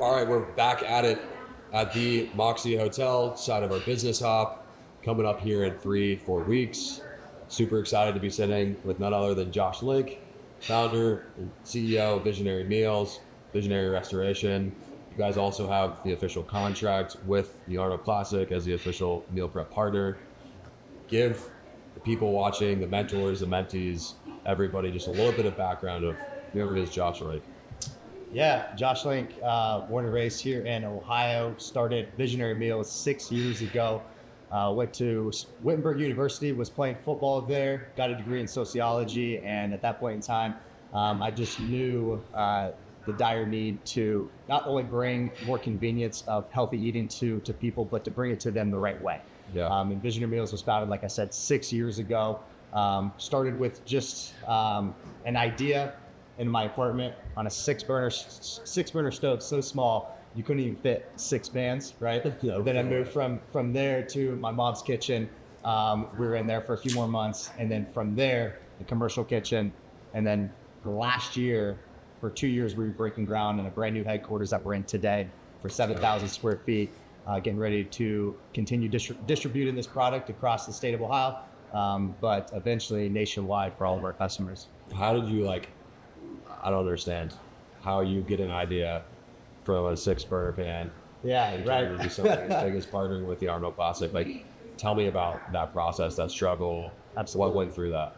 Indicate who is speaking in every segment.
Speaker 1: All right, we're back at it at the Moxy Hotel, side of our business hop, coming up here in 3-4 weeks. Super excited to be sitting with none other than Josh Link, founder and CEO of Visionary Meals, Visionary Restoration. You guys also have the official contract with the Arnold Classic as the official meal prep partner. Give the people watching, the mentors, the mentees, everybody just a little bit of background of whoever it is Josh Link.
Speaker 2: Yeah, Josh Link, born and raised here in Ohio, started Visionary Meals 6 years ago. Went to Wittenberg University, was playing football there, got a degree in sociology, and at that point in time, I just knew the dire need to not only bring more convenience of healthy eating to people, but to bring it to them the right way.
Speaker 1: Yeah.
Speaker 2: And Visionary Meals was founded, like I said, 6 years ago. Started with just an idea in my apartment on a six burner stove so small you couldn't even fit 6 pans, right?
Speaker 1: Yeah,
Speaker 2: then I moved from there to my mom's kitchen. We were in there for a few more months, and then from there the commercial kitchen, and then last year for 2 years we were breaking ground in a brand new headquarters that we're in today for 7,000 square feet, getting ready to continue distributing this product across the state of Ohio, but eventually nationwide for all of our customers.
Speaker 1: How did you I don't understand how you get an idea from a 6 burner pan.
Speaker 2: Yeah, right.
Speaker 1: To do something as big as partnering with the Arnold Classic. Tell me about that process, that struggle.
Speaker 2: Absolutely.
Speaker 1: What went through that?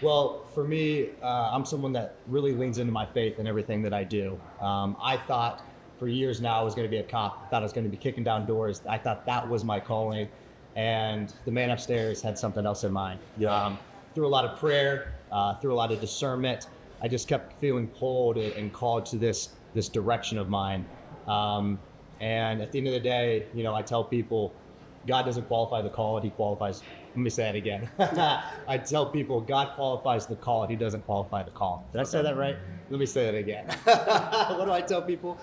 Speaker 2: Well, for me, I'm someone that really leans into my faith in everything that I do. I thought for years now I was going to be a cop. I thought I was going to be kicking down doors. I thought that was my calling. And the man upstairs had something else in mind.
Speaker 1: Yeah.
Speaker 2: Through a lot of prayer, through a lot of discernment, I just kept feeling pulled and called to this direction of mine. And at the end of the day, I tell people, God doesn't qualify the call, He qualifies. Let me say that again. I tell people, God qualifies the call, He doesn't qualify the call. Did I say that right? Let me say that again. What do I tell people?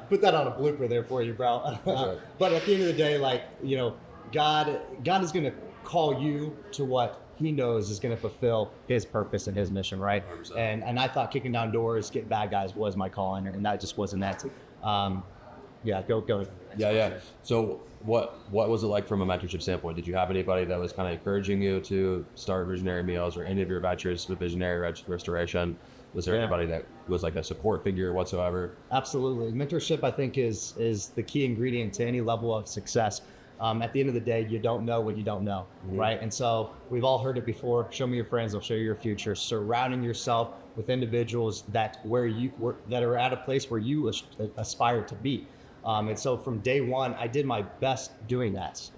Speaker 2: Put that on a blooper there for you, bro. But at the end of the day, God is going to call you to what He knows is going to fulfill His purpose and His mission, right?
Speaker 1: 100%.
Speaker 2: And I thought kicking down doors, getting bad guys was my calling, and that just wasn't that. Go.
Speaker 1: Yeah. So what was it like from a mentorship standpoint? Did you have anybody that was kind of encouraging you to start Visionary Meals or any of your ventures with Visionary Restoration? Was there anybody that was like a support figure whatsoever?
Speaker 2: Absolutely. Mentorship, I think, is the key ingredient to any level of success. At the end of the day, you don't know what you don't know, right? And so we've all heard it before. Show me your friends, they'll show you your future. Surrounding yourself with individuals that are at a place where you aspire to be. And so from day one, I did my best doing that.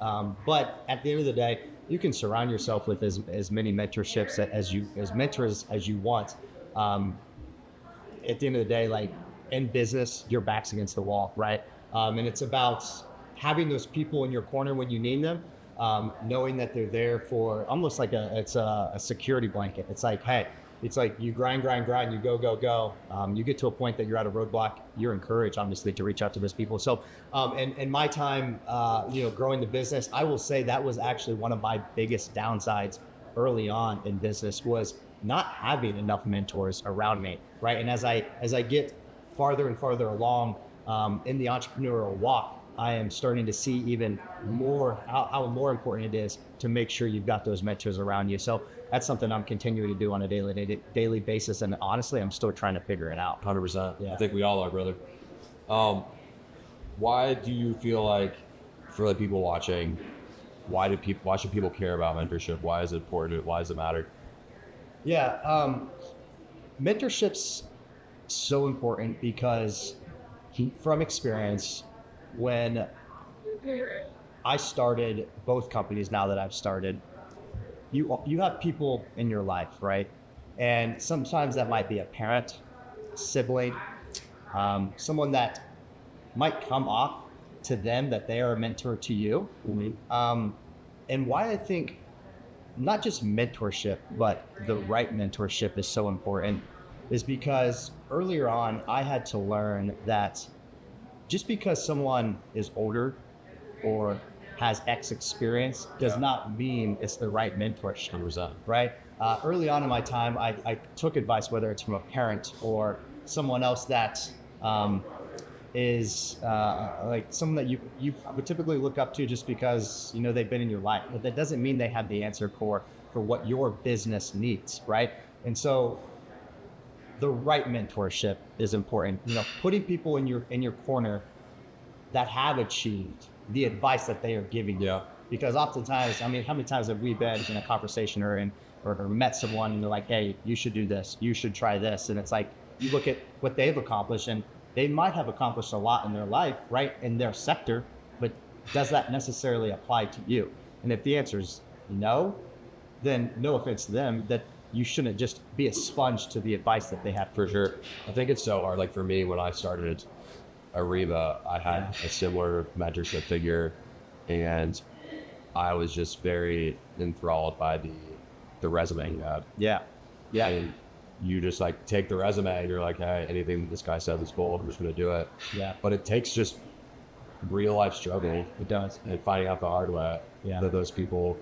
Speaker 2: But at the end of the day, you can surround yourself with as many mentorships as mentors as you want. At the end of the day, in business, your back's against the wall, right? And it's about having those people in your corner when you need them, knowing that they're there for almost like it's a security blanket. It's like, hey, it's like you grind, you go. You get to a point that you're at a roadblock, you're encouraged, obviously, to reach out to those people. So in my time, growing the business, I will say that was actually one of my biggest downsides early on in business, was not having enough mentors around me, right? And as I get farther and farther along in the entrepreneurial walk, I am starting to see even more how more important it is to make sure you've got those mentors around you. So that's something I'm continuing to do on a daily basis. And honestly, I'm still trying to figure it out.
Speaker 1: 100%.
Speaker 2: Yeah.
Speaker 1: I think we all are, brother. Why do you feel like, for the people watching, why should people care about mentorship? Why is it important? Why does it matter?
Speaker 2: Yeah. Mentorship's so important because from experience, when I started both companies now that I've started, you have people in your life, right? And sometimes that might be a parent, sibling, someone that might come off to them that they are a mentor to you. Mm-hmm. And why I think not just mentorship, but the right mentorship is so important is because earlier on, I had to learn that just because someone is older or has X experience does not mean it's the right mentorship,
Speaker 1: 100%.
Speaker 2: right? Early on in my time, I took advice, whether it's from a parent or someone else that is like someone that you would typically look up to just because you know they've been in your life, but that doesn't mean they have the answer for what your business needs, right? And so the right mentorship is important. You know, putting people in your corner that have achieved the advice that they are giving you.
Speaker 1: Yeah.
Speaker 2: Because oftentimes, I mean, how many times have we been in a conversation or met someone and they're like, hey, you should do this, you should try this. And it's like, you look at what they've accomplished and they might have accomplished a lot in their life, right, in their sector, but does that necessarily apply to you? And if the answer is no, then no offense to them, that you shouldn't just be a sponge to the advice that they have.
Speaker 1: For sure. I think it's so hard. Like for me, when I started Ariba, I had a similar mentorship figure, and I was just very enthralled by the resume you had.
Speaker 2: Yeah. Yeah.
Speaker 1: And you just like take the resume and you're like, hey, anything this guy said is bold, I'm just going to do it.
Speaker 2: Yeah.
Speaker 1: But it takes just real life struggle.
Speaker 2: It does.
Speaker 1: And finding out the hard way that those people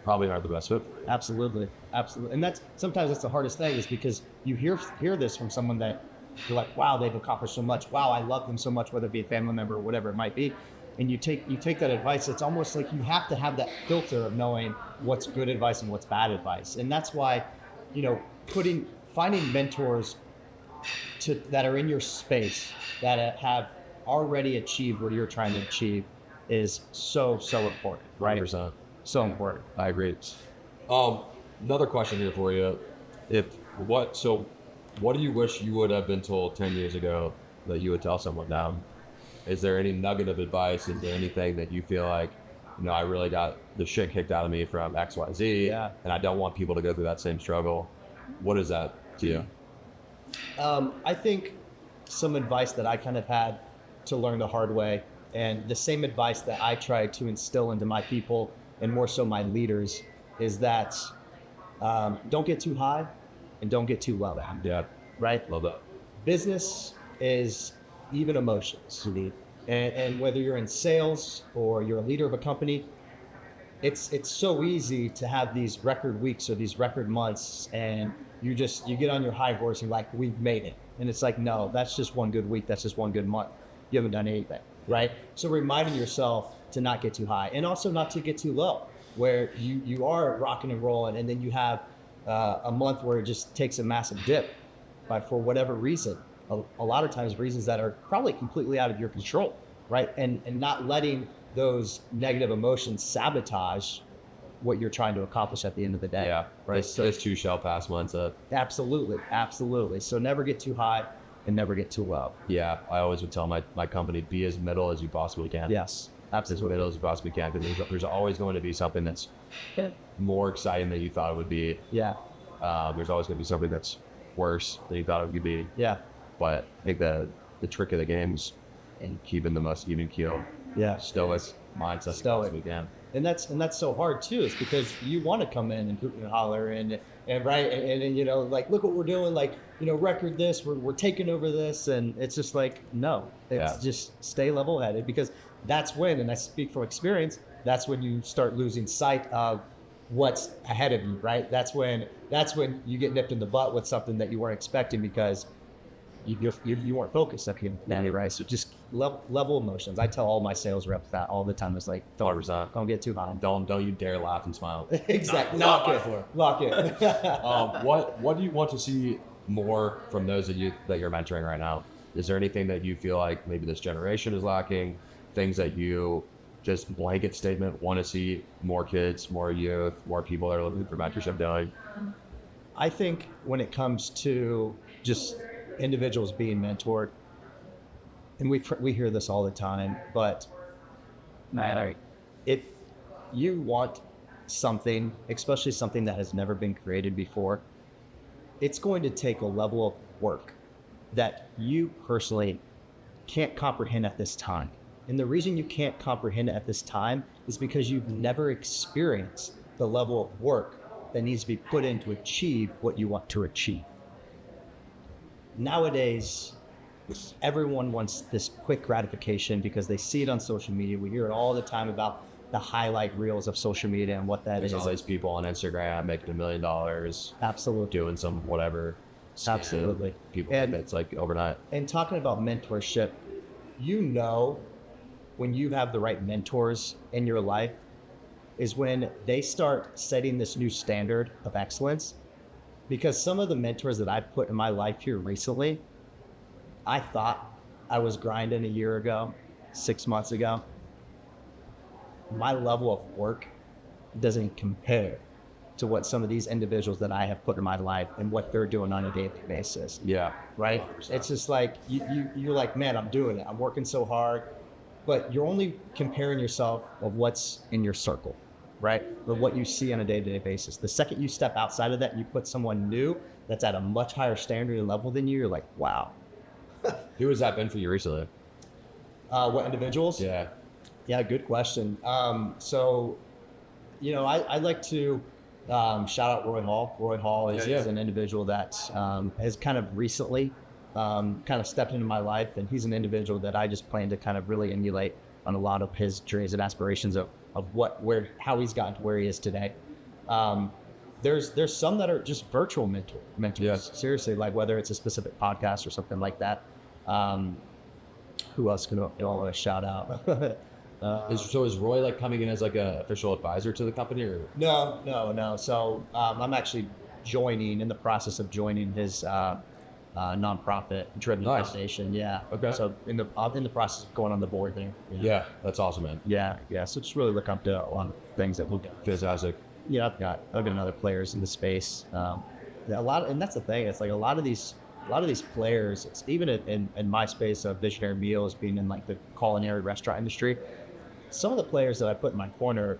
Speaker 1: probably aren't the best fit.
Speaker 2: Absolutely. Absolutely. And sometimes that's the hardest thing, is because you hear this from someone that you're like, wow, they've accomplished so much. Wow, I love them so much, whether it be a family member or whatever it might be. And you take that advice. It's almost like you have to have that filter of knowing what's good advice and what's bad advice. And that's why, you know, finding mentors that are in your space that have already achieved what you're trying to achieve is so important, right?
Speaker 1: 100%.
Speaker 2: So important.
Speaker 1: I agree. Another question here for you. What do you wish you would have been told 10 years ago that you would tell someone now? Is there any nugget of advice? Is there anything that you feel like, you know, I really got the shit kicked out of me from XYZ, and I don't want people to go through that same struggle? What is that to you?
Speaker 2: I think some advice that I kind of had to learn the hard way, and the same advice that I try to instill into my people and more so my leaders, is that don't get too high and don't get too low.
Speaker 1: Yeah.
Speaker 2: Right?
Speaker 1: Love that.
Speaker 2: Business is even emotions. And whether you're in sales or you're a leader of a company, it's so easy to have these record weeks or these record months, and you get on your high horse and you're like, we've made it. And it's like, no, that's just one good week. That's just one good month. You haven't done anything, right? So reminding yourself to not get too high and also not to get too low, where you are rocking and rolling, and then you have a month where it just takes a massive dip, but for whatever reason, a lot of times reasons that are probably completely out of your control, right? And not letting those negative emotions sabotage what you're trying to accomplish at the end of the day.
Speaker 1: Yeah,
Speaker 2: right.
Speaker 1: This too shall pass mindset.
Speaker 2: Absolutely. So never get too high and never get too low.
Speaker 1: Yeah, I always would tell my company, be as middle as you possibly can.
Speaker 2: Yes, absolutely.
Speaker 1: As middle as you possibly can, because there's always going to be something that's more exciting than you thought it would be.
Speaker 2: Yeah.
Speaker 1: There's always going to be something that's worse than you thought it would be.
Speaker 2: Yeah.
Speaker 1: But I think the trick of the game is in keeping the most even keel.
Speaker 2: Yeah.
Speaker 1: Stoic mindset as possibly can.
Speaker 2: And that's so hard too, is because you want to come in and hoot and holler and right and you know, like, look what we're doing, like, you know, record this, we're taking over this, and it's just like, no, it's just stay level headed, because that's when, and I speak from experience, that's when you start losing sight of what's ahead of you, right? That's when you get nipped in the butt with something that you weren't expecting, because you weren't focused up here, right? So just level emotions. I tell all my sales reps that all the time. It's like, don't get too high.
Speaker 1: Don't you dare laugh and smile.
Speaker 2: Exactly.
Speaker 1: Lock
Speaker 2: it.
Speaker 1: What do you want to see more from those that you're mentoring right now? Is there anything that you feel like maybe this generation is lacking? Things that you just blanket statement want to see more kids, more youth, more people that are looking for mentorship doing?
Speaker 2: I think when it comes to just individuals being mentored, and we hear this all the time, but if you want something, especially something that has never been created before, it's going to take a level of work that you personally can't comprehend at this time. And the reason you can't comprehend it at this time is because you've never experienced the level of work that needs to be put in to achieve what you want to achieve. Nowadays, everyone wants this quick gratification because they see it on social media. We hear it all the time about the highlight reels of social media and what that is.
Speaker 1: There's all these people on Instagram making $1 million.
Speaker 2: Absolutely.
Speaker 1: Doing some whatever.
Speaker 2: Absolutely.
Speaker 1: People, and it's like overnight.
Speaker 2: And talking about mentorship, you know when you have the right mentors in your life is when they start setting this new standard of excellence. Because some of the mentors that I've put in my life here recently, I thought I was grinding a year ago, 6 months ago. My level of work doesn't compare to what some of these individuals that I have put in my life and what they're doing on a daily basis.
Speaker 1: Yeah.
Speaker 2: Right? 100%. It's just like, you're like, man, I'm doing it. I'm working so hard, but you're only comparing yourself of what's in your circle, right? Or what you see on a day-to-day basis. The second you step outside of that and you put someone new that's at a much higher standard and level than you, you're like, wow.
Speaker 1: Who has that been for you recently?
Speaker 2: What individuals?
Speaker 1: Yeah.
Speaker 2: Yeah, good question. So, I like to shout out Roy Hall. Roy Hall is an individual that has kind of recently kind of stepped into my life, and he's an individual that I just plan to kind of really emulate on a lot of his dreams and aspirations of how he's gotten to where he is today. There's some that are just virtual mentors.
Speaker 1: Yes.
Speaker 2: Seriously, like whether it's a specific podcast or something like that. Who else can I want to shout out?
Speaker 1: Is Roy like coming in as like an official advisor to the company, or?
Speaker 2: No. So I'm actually in the process of joining his nonprofit driven foundation. Yeah.
Speaker 1: Okay.
Speaker 2: So I'm in the process of going on the board there.
Speaker 1: Yeah, that's awesome, man.
Speaker 2: Yeah. So just really look up to a lot of things that we'll do.
Speaker 1: Fantastic.
Speaker 2: Yeah, I've got other and space. And that's the thing. It's like a lot of these players, it's even in my space of visionary meals, being in like the culinary restaurant industry. Some of the players that I put in my corner,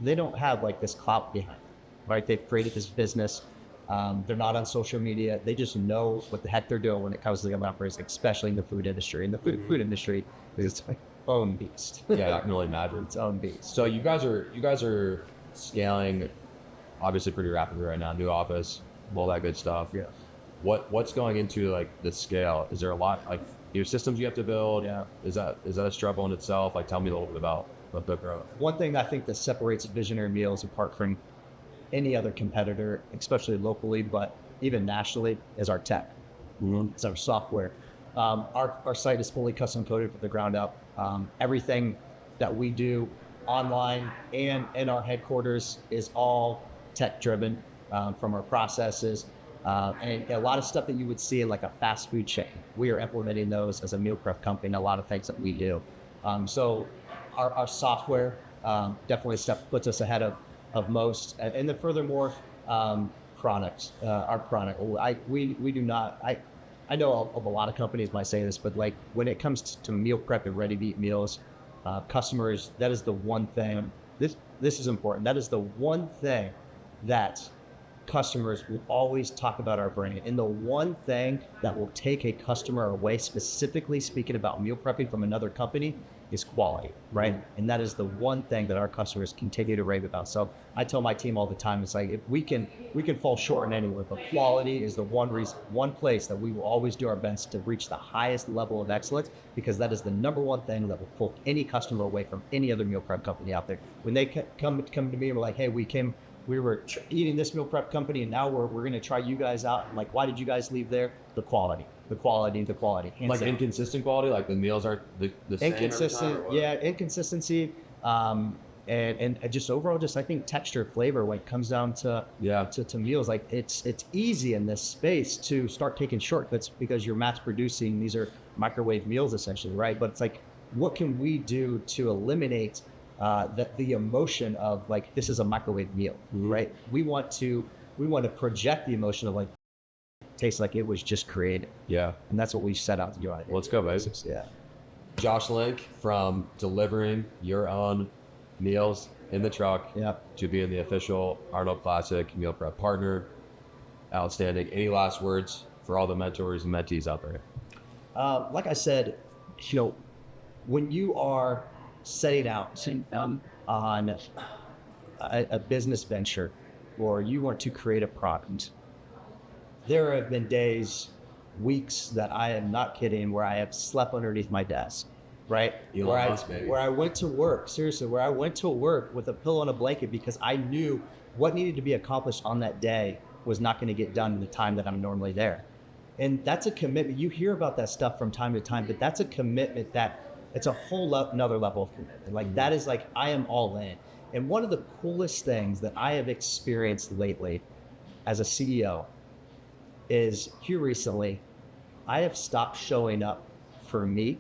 Speaker 2: they don't have like this clout behind them, right? They've created this business. They're not on social media. They just know what the heck they're doing when it comes to the operations, especially in the food industry. And the food industry is its own beast.
Speaker 1: Yeah, I can really imagine.
Speaker 2: Its own beast.
Speaker 1: So you guys are scaling, obviously pretty rapidly right now. New office, all that good stuff.
Speaker 2: Yeah.
Speaker 1: What's going into like the scale? Is there a lot like new systems you have to build?
Speaker 2: Yeah.
Speaker 1: Is that a struggle in itself? Like, tell me a little bit about the growth.
Speaker 2: One thing I think that separates Visionary Meals apart from any other competitor, especially locally, but even nationally, is our tech.
Speaker 1: Mm-hmm.
Speaker 2: It's our software. Our site is fully custom coded from the ground up. Everything that we do online and in our headquarters is all tech driven, from our processes. And a lot of stuff that you would see in like a fast food chain, we are implementing those as a meal prep company and a lot of things that we do. So our software definitely puts us ahead of most. And then furthermore, products, our product. We do not, I know of a lot of companies might say this, but like when it comes to meal prep and ready to eat meals, customers, that is the one thing, this is important. That is the one thing that customers will always talk about our brand. And the one thing that will take a customer away, specifically speaking about meal prepping from another company, is quality, right? Mm-hmm. And that is the one thing that our customers continue to rave about. So I tell my team all the time, it's like, if we can fall short in anywhere, but quality is the one place that we will always do our best to reach the highest level of excellence, because that is the number one thing that will pull any customer away from any other meal prep company out there. When they come to me and we're like, hey, we were eating this meal prep company and now we're going to try you guys out. I'm like, why did you guys leave there? The quality.
Speaker 1: Like down. Inconsistent quality, like the meals aren't the same
Speaker 2: inconsistent
Speaker 1: every time,
Speaker 2: yeah, inconsistency, and just overall, just I think texture, flavor, when it comes down to meals, like it's easy in this space to start taking shortcuts because you're mass producing. These are microwave meals essentially, right? But it's like, what can we do to eliminate the emotion of like, this is a microwave meal, mm-hmm. right? We want to project the emotion of like, tastes like it was just created.
Speaker 1: Yeah.
Speaker 2: And that's what we set out to do. Well,
Speaker 1: let's go, baby.
Speaker 2: Yeah.
Speaker 1: Josh Link, from delivering your own meals in the truck to being the official Arnold Classic meal prep partner. Outstanding. Any last words for all the mentors and mentees out there?
Speaker 2: Like I said, when you are setting out on a business venture, or you want to create a product, there have been days, weeks that I am not kidding, where I have slept underneath my desk, right? Where I went to work, seriously, where I went to work with a pillow and a blanket because I knew what needed to be accomplished on that day was not going to get done in the time that I'm normally there. And that's a commitment. You hear about that stuff from time to time, but that's a commitment that it's a whole another level of commitment. Like that is like, I am all in. And one of the coolest things that I have experienced lately as a CEO is here recently, I have stopped showing up for me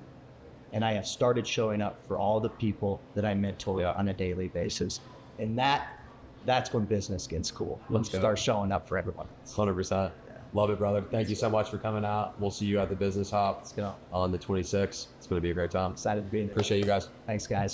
Speaker 2: and I have started showing up for all the people that I mentor on a daily basis. And that's when business gets cool. When you start showing up for everyone.
Speaker 1: 100%. Love it, brother. Thank you so much for coming out. We'll see you at the Business Hop
Speaker 2: Let's go.
Speaker 1: on the 26th. It's going to be a great time.
Speaker 2: Excited to be there.
Speaker 1: Appreciate you guys.
Speaker 2: Thanks, guys.